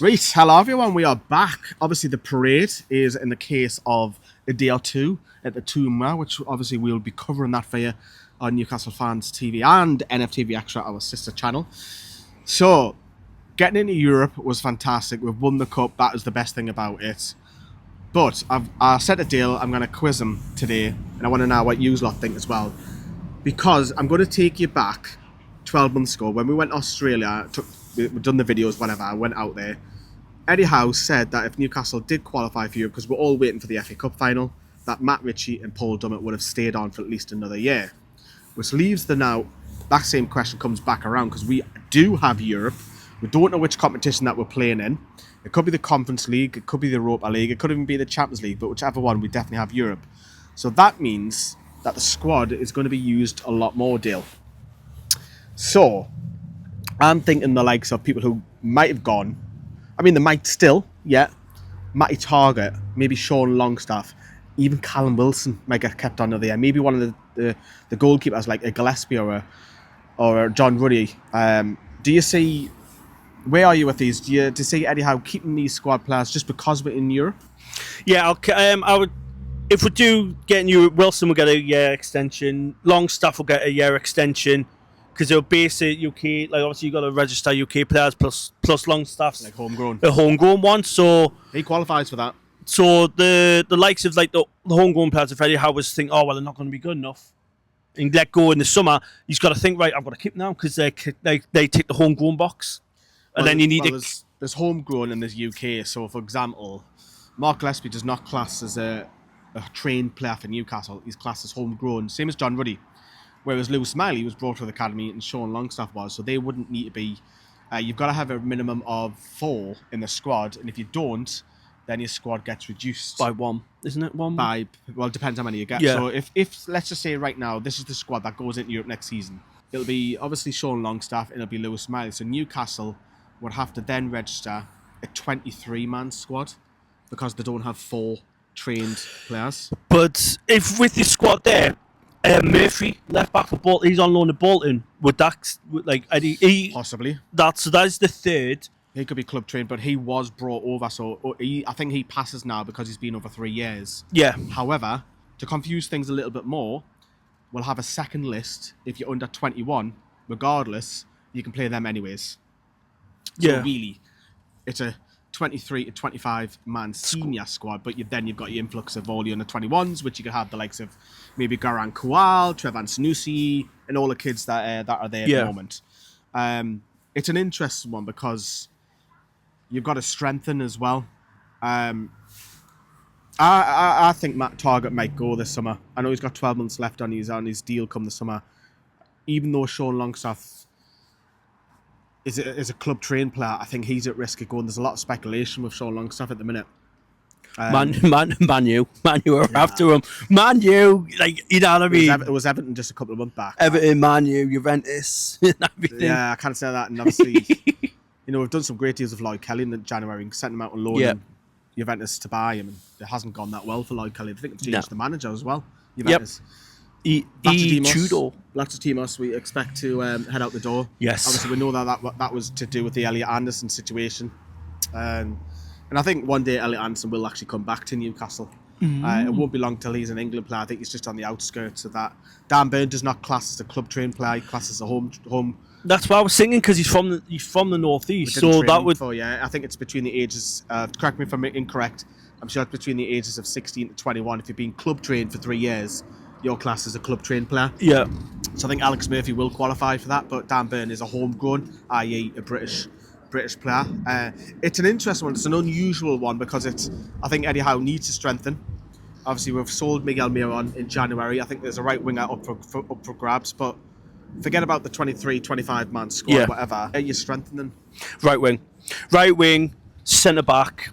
Right, hello everyone, we are back. Obviously the parade is in the case of a day or two at the Toomba, which obviously we'll be covering that for you on Newcastle Fans TV and NFTV Extra, our sister channel. So, getting into Europe was fantastic. We've won the cup, that is the best thing about it. But I set a deal, I'm going to quiz them today, and I want to know what you lot think as well. Because I'm going to take you back 12 months ago when we went to Australia, we've done the videos, whatever, I went out there. Eddie Howe said that if Newcastle did qualify for Europe, because we're all waiting for the FA Cup final, that Matt Ritchie and Paul Dummett would have stayed on for at least another year. Which leaves that same question comes back around, because we do have Europe. We don't know which competition that we're playing in. It could be the Conference League, it could be the Europa League, it could even be the Champions League, but whichever one, we definitely have Europe. So that means that the squad is going to be used a lot more, Dale. So, I'm thinking the likes of people who might have gone. I mean, they might still, yeah. Matty Targett, maybe Sean Longstaff, even Callum Wilson might get kept on there. Maybe one of the goalkeepers like a Gillespie or a John Ruddy. Do you see? Where are you with these? Do you see Eddie Howe keeping these squad players just because we're in Europe? Yeah, I would. If we do get in Europe, Wilson will get a year extension. Longstaff will get a year extension. Because they'll base it UK, like obviously you've got to register UK players plus Longstaff's like homegrown, a homegrown one. So he qualifies for that. So the likes of like the homegrown players, if Eddie Howe was think, oh well, they're not going to be good enough, and let go in the summer, he's got to think, right, I've got to keep now because they take the homegrown box, and then you need there's homegrown and there's UK. So for example, Mark Gillespie does not class as a trained player for Newcastle. He's classed as homegrown, same as John Ruddy. Whereas Lewis Smiley was brought to the academy and Sean Longstaff was, so they wouldn't need to be. You've got to have a minimum of 4 in the squad, and if you don't, then your squad gets reduced by 1, isn't it? 1 well, it depends how many you get. Yeah. So if let's just say right now this is the squad that goes into Europe next season, it'll be obviously Sean Longstaff and it'll be Lewis Smiley. So Newcastle would have to then register a 23-man squad because they don't have 4 trained players. But if with the squad there. Murphy, left back for Bolton, he's on loan to Bolton. Would that, like, Eddie? Possibly. That's the third. He could be club trained, but he was brought over, so I think he passes now because he's been over 3 years. Yeah. However, to confuse things a little bit more, we'll have a second list. If you're under 21, regardless, you can play them anyways. So really, it's a 23 to 25 man senior squad, but you've got your influx of all the under 21s, which you could have the likes of maybe Garan Kowal, Trevan Sanusi, and all the kids that are there at the moment. It's an interesting one because you've got to strengthen as well. I think Matt Targett might go this summer. I know he's got 12 months left on his deal come the summer. Even though Sean Longstaff is a club trained player, I think he's at risk of going. There's a lot of speculation with Sean Longstaff at the minute. Man U are after him. Man U, like, you know what I mean? It was Everton just a couple of months back. Everton, Man U, Juventus, and everything. Yeah, I can't say that. And obviously, we've done some great deals with Lloyd Kelly in January and sent him out on loan. And Juventus to buy him, and it hasn't gone that well for Lloyd Kelly. I think they've changed the manager as well. Juventus. Lactatimos, we expect to head out the door. Yes. Obviously, we know that was to do with the Elliot Anderson situation. And I think one day Elliot Anderson will actually come back to Newcastle. It won't be long till he's an England player. I think he's just on the outskirts of that. Dan Burn does not class as a club trained player. He classes as a home. That's why I was thinking, because he's from the northeast. So that would. I think it's between the ages. Correct me if I'm incorrect. I'm sure it's between the ages of 16 to 21. If you've been club trained for 3 years, your class is a club trained player. Yeah. So I think Alex Murphy will qualify for that, but Dan Burn is a homegrown, i.e. a British player. It's an interesting one. It's an unusual one because I think Eddie Howe needs to strengthen. Obviously, we've sold Miguel Miron in January. I think there's a right winger up for grabs, but forget about the 23, 25 man squad, whatever. Are you strengthening? Right wing, centre back,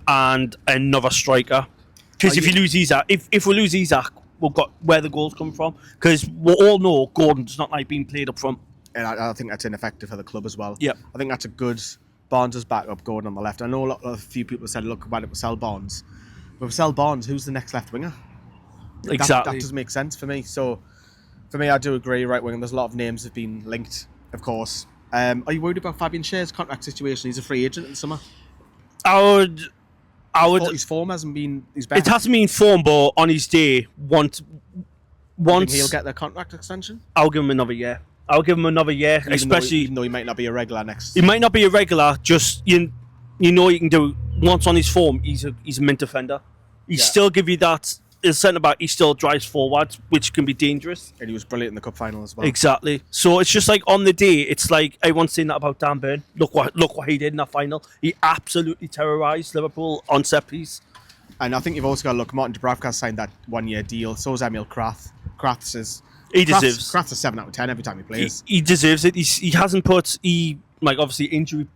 and another striker. Because if you lose Isaac, if we lose Isaac, we've got where the goals come from. Because we all know Gordon does not like being played up front. And I think that's ineffective for the club as well. Yep. I think that's a good Barnes' backup, Gordon on the left. I know a few people said, look, why don't we sell Barnes? But if we sell Barnes, who's the next left winger? Exactly. That doesn't make sense for me. So, for me, I do agree, right wing. There's a lot of names have been linked, of course. Are you worried about Fabian Schär's contract situation? He's a free agent in the summer. I Thought would. his form hasn't been his best. It hasn't been form, but on his day, Think once he'll get the contract extension, I'll give him another year. Especially even though he might not be a regular next. he might not be a regular. Just you know you can do once on his form. He's a mint defender. He still give you that. As centre back, he still drives forward, which can be dangerous. And he was brilliant in the cup final as well. Exactly. So it's just like on the day, it's like everyone's saying that about Dan Burn. Look what he did in that final. He absolutely terrorised Liverpool on set piece. And I think you've also got to look. Martin Dubravka signed that 1 year deal. So has Emil Kraft. Kraft's a 7 out of 10 every time he plays. He deserves it. He hasn't put obviously injury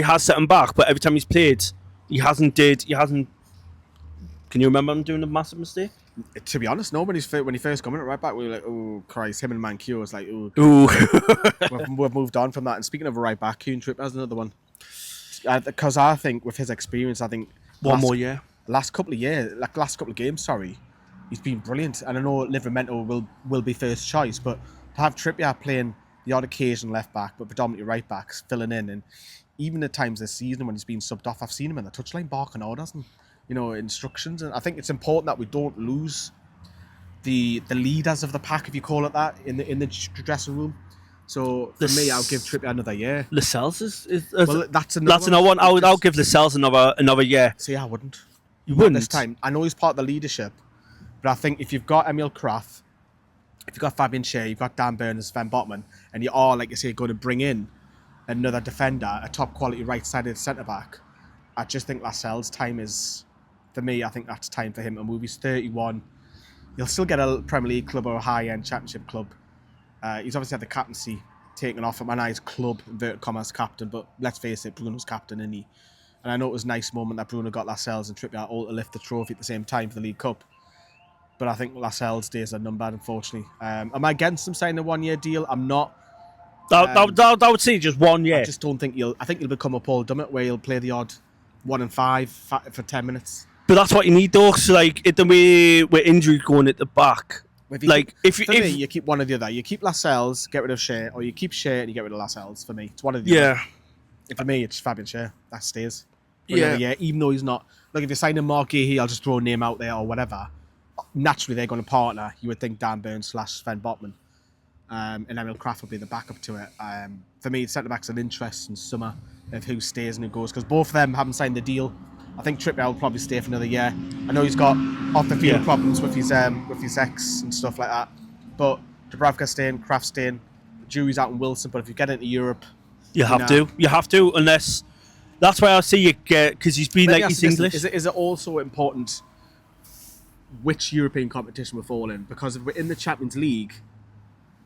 has set him back, but every time he's played, he hasn't. Can you remember him doing a massive mistake? To be honest, when he first come in at right back, we were like, oh Christ, him and Mankiw was like, oh. We've moved on from that. And speaking of a right back, Kuhn Tripp has another one. Because I think with his experience, one more year. Last couple of games, he's been brilliant. And I know Livramento will be first choice, but to have Trippier playing the odd occasion left back, but predominantly right backs, filling in, and even at times this season when he's been subbed off, I've seen him in the touchline barking orders and instructions. And I think it's important that we don't lose the leaders of the pack, if you call it that, in the dressing room. So for me, I'll give Trippier another year. Lascelles is well, that's another one. I'll give Lascelles another year. See, I wouldn't. You wouldn't this time. I know he's part of the leadership, but I think if you've got Emil Kraft, if you've got Fabian Schär, you've got Dan Burn and Sven Botman, and you are, like you say, going to bring in another defender, a top quality right-sided centre back, I just think Lascelles' time is, for me, I think that's time for him to move. He's 31. He'll still get a Premier League club or a high-end Championship club. He's obviously had the captaincy taken off at Man United club, inverted commas, captain, but let's face it, Bruno's captain, isn't he? And I know it was a nice moment that Bruno got Lascelles and Trippier all to lift the trophy at the same time for the League Cup. But I think Lascelles' days are numbered, unfortunately. Am I against him signing a 1 year deal? I'm not. I would say just 1 year. I just don't think I think he'll become a Paul Dummett where he'll play the odd 1 and 5 for 10 minutes. But that's what you need, though. So, the way with injury going at the back, if you keep one or the other, you keep Lascelles, get rid of Schär, or you keep Schär and you get rid of Lascelles. For me, it's one or the other. For me, it's Fabian Schär. That stays. Yeah, even though he's not. Like if you're signing Mark Gahey, I'll just throw a name out there or whatever. Naturally, they're going to partner. You would think Dan Burn / Sven Botman, and Emil Kraft will be the backup to it. For me, centre backs an interest in summer of who stays and who goes, because both of them haven't signed the deal. I think Trippier will probably stay for another year. I know he's got off the field problems with his ex and stuff like that, but Dubravka staying, Kraft staying, the jury's out in Wilson. But if you get into Europe, you have to, unless. That's why I say you get, because he's been he's English. Is it also important which European competition we're all in? Because if we're in the Champions League,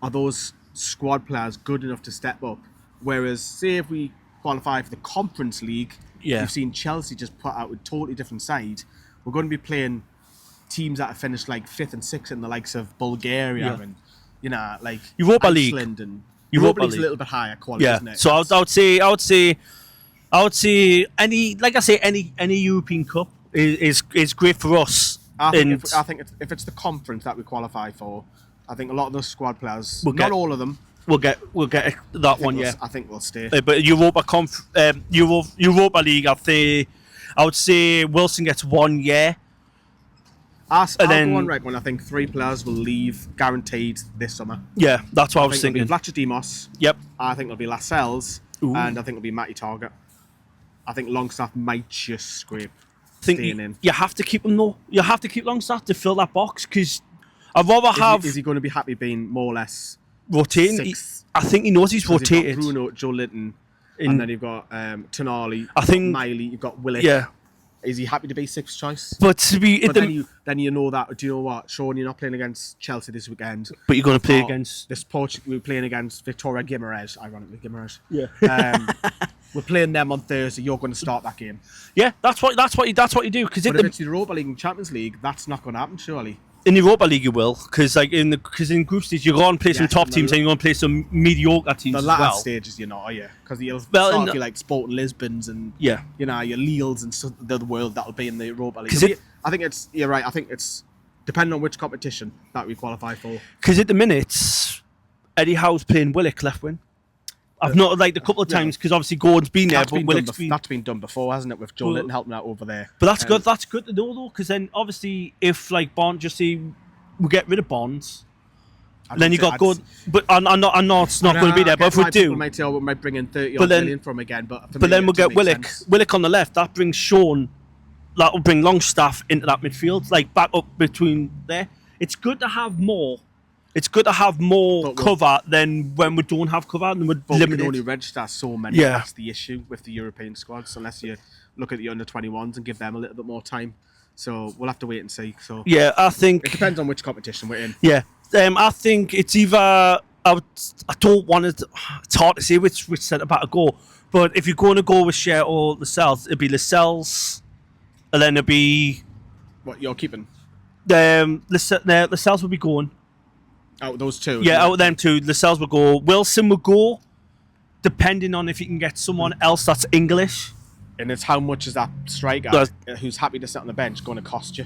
are those squad players good enough to step up? Whereas, say if we qualify for the Conference League, you've seen Chelsea just put out a totally different side. We're going to be playing teams that have finished like 5th and 6th in the likes of Bulgaria and Europa Iceland League. And Europa League's a little bit higher quality, isn't it? So I would say any European Cup is great for us. I think if it's the conference that we qualify for, I think a lot of those squad players, not all of them, we'll get that 1 year. I think we'll stay. But Europa League, I would say Wilson gets 1 year. I'll go on record when I think 3 players will leave guaranteed this summer. Yeah, that's what I was thinking. It'll be Vlachodimos. Yep. I think it'll be Lascelles. And I think it'll be Matty Target. I think Longstaff might just scrape staying in. You have to keep him, though. You have to keep Longstaff to fill that box, because I'd rather have... Is he going to be happy being more or less... rotating? I think he knows he's rotated. You've got Bruno, Joe Linton, and then you've got Tonali, Miley, you've got Willock. Yeah. Is he happy to be 6th choice? But to be... then you know that... Do you know what? Sean, you're not playing against Chelsea this weekend. But you're going to play against... We're playing against Victoria Guimaraes, ironically, Guimaraes. Yeah. We're playing them on Thursday. You're going to start that game. Yeah, that's what you do. Because if it's the Europa League and Champions League, that's not going to happen, surely. In the Europa League, you will, because in group stage, you're going to play some top teams and you're going to play some mediocre teams as well. The latter stages, you're not, are you? Because you'll start to like Sporting Lisbons and your Lille's and stuff, the world that'll be in the Europa League. You're right. I think it's depending on which competition that we qualify for. Because at the minute, Eddie Howe's playing Willock left wing. I've not like a couple of times because obviously Gordon's been there, but That's been done before, hasn't it? With Joe Litton helping out over there. But that's good. That's good to know though, because then obviously if like Bond, just say we get rid of Bonds, then you got Gordon. But I know it's not going to be there. But if we do, people might say, we might bring in 30 million from again. But then we'll get Willock on the left. That brings Sean. That will bring Longstaff into that midfield, like back up between there. It's good to have more. It's good to have more cover than when we don't have cover and we're limited. We can only register so many. Yeah. That's the issue with the European squads, unless you look at the under-21s and give them a little bit more time. So we'll have to wait and see. So yeah, I think it depends on which competition we're in. Yeah, I think it's either I don't want it. It's hard to say which centre back to go. But if you're going to go with Cher or Lascelles, it'd be Lascelles, and then it'd be what you're keeping. Lascelles will be going. Out of those two. Yeah, out of them two, Lascelles will go. Wilson will go, depending on if you can get someone else that's English. And it's how much is that striker who's happy to sit on the bench going to cost you?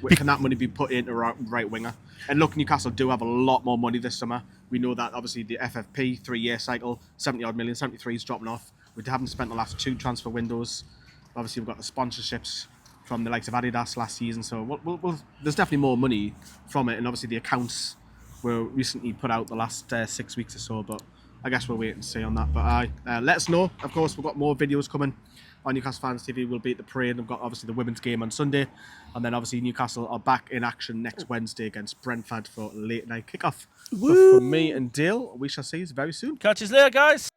Can that money be put into right winger? And look, Newcastle do have a lot more money this summer. We know that obviously the FFP 3-year cycle, 70-odd million, 73 is dropping off. We haven't spent the last 2 transfer windows. Obviously, we've got the sponsorships from the likes of Adidas last season. So there's definitely more money from it. And obviously the accounts were recently put out the last 6 weeks or so, but I guess we'll wait and see on that. But let us know. Of course, we've got more videos coming on Newcastle Fans TV. We'll be at the parade. We've got obviously the women's game on Sunday, and then obviously Newcastle are back in action next Wednesday against Brentford for a late night kickoff. But for me and Dale, we shall see you very soon. Catch us later, guys.